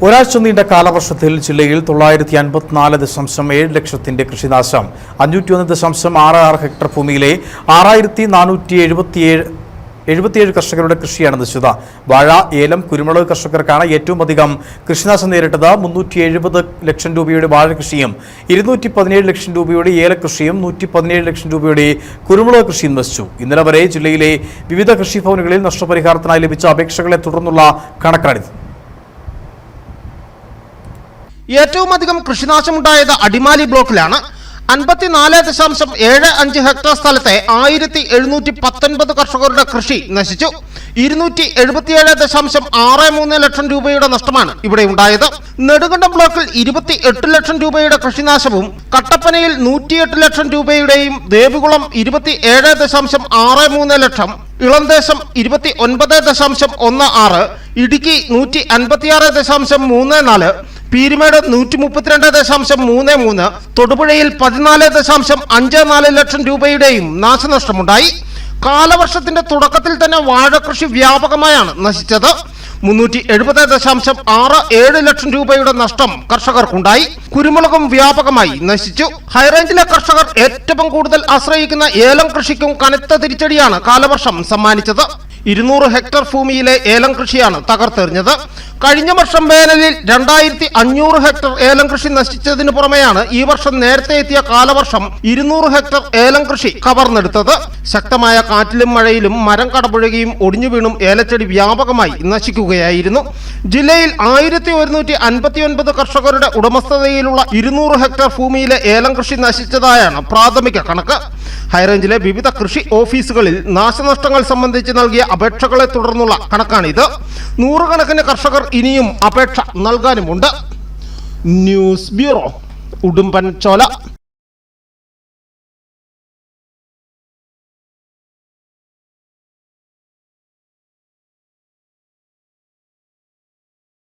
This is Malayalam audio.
ഒരാഴ്ച നീണ്ട കാലവർഷത്തിൽ ജില്ലയിൽ 954.7 ലക്ഷത്തിന്റെ കൃഷിനാശം. 501.66 ഹെക്ടർ ഭൂമിയിലെ 6477 കർഷകരുടെ കൃഷിയാണ് നശിച്ചത്. വാഴ, ഏലം, കുരുമുളക് കർഷകർക്കാണ് ഏറ്റവും അധികം കൃഷിനാശം നേരിട്ടത്. 370 ലക്ഷം രൂപയുടെ വാഴ കൃഷിയും 217 ലക്ഷം രൂപയുടെ ഏലകൃഷിയും 117 ലക്ഷം രൂപയുടെ കുരുമുളക് കൃഷിയും നശിച്ചു. ഇന്നലെ വരെ ജില്ലയിലെ വിവിധ കൃഷിഭവനുകളിൽ നഷ്ടപരിഹാരത്തിനായി ലഭിച്ച അപേക്ഷകളെ തുടർന്നുള്ള കണക്കാണിത്. ഏറ്റവും അധികം കൃഷിനാശമുണ്ടായത് അടിമാലി ബ്ലോക്കിലാണ്. 54.75 ഹെക്ടർ സ്ഥലത്തെ 1719 കർഷകരുടെ കൃഷി നശിച്ചു. 277.63 ലക്ഷം രൂപയുടെ നഷ്ടമാണ് ഇവിടെ ഉണ്ടായത്. നെടുങ്കണ്ടം ബ്ലോക്കിൽ 28 ലക്ഷം രൂപയുടെ കൃഷിനാശവും കട്ടപ്പനയിൽ 108 ലക്ഷം രൂപയുടെയും ദേവികുളം 27.63 ലക്ഷം, ഇളന്തേശം 29.16, ഇടുക്കി 156.34, പീരുമേട് 132.33, തൊടുപുഴയിൽ 14.54 ലക്ഷം രൂപയുടെയും നാശനഷ്ടമുണ്ടായി. കാലവർഷത്തിന്റെ തുടക്കത്തിൽ തന്നെ വാഴകൃഷി വ്യാപകമായാണ് നശിച്ചത്. 370.67 ലക്ഷം രൂപയുടെ നഷ്ടം കർഷകർക്കുണ്ടായി. കുരുമുളകും വ്യാപകമായി നശിച്ചു. ഹൈറേഞ്ചിലെ കർഷകർ ഏറ്റവും കൂടുതൽ ആശ്രയിക്കുന്ന ഏലം കൃഷിക്കും കനത്ത തിരിച്ചടിയാണ് കാലവർഷം സമ്മാനിച്ചത്. 200 ഹെക്ടർ ഭൂമിയിലെ ഏലം കൃഷിയാണ് തകർത്തെറിഞ്ഞത്. കഴിഞ്ഞ വർഷം വേനലിൽ 2500 ഹെക്ടർ ഏലം കൃഷി നശിച്ചതിനു പുറമെയാണ് ഈ വർഷം നേരത്തെ എത്തിയ കാലവർഷം 200 ഹെക്ടർ ഏലം കൃഷി കവർന്നെടുത്തത്. ശക്തമായ കാറ്റിലും മഴയിലും മരം കടപുഴകിയും ഒടിഞ്ഞു വീണും ഏലച്ചെടി വ്യാപകമായി നശിക്കുകയായിരുന്നു. ജില്ലയിൽ 1159 കർഷകരുടെ ഉടമസ്ഥതയിലുള്ള 200 ഹെക്ടർ ഭൂമിയിലെ ഏലം കൃഷി നശിച്ചതായാണ് പ്രാഥമിക കണക്ക്. ഹൈറേഞ്ചിലെ വിവിധ കൃഷി ഓഫീസുകളിൽ നാശനഷ്ടങ്ങൾ സംബന്ധിച്ച് നൽകിയ അപേക്ഷകളെ തുടർന്നുള്ള കണക്കാണിത്. നൂറുകണക്കിന് കർഷകർ ഇനിയും അപേക്ഷ നൽകാനുമുണ്ട്. News bureau, Udumbanchola.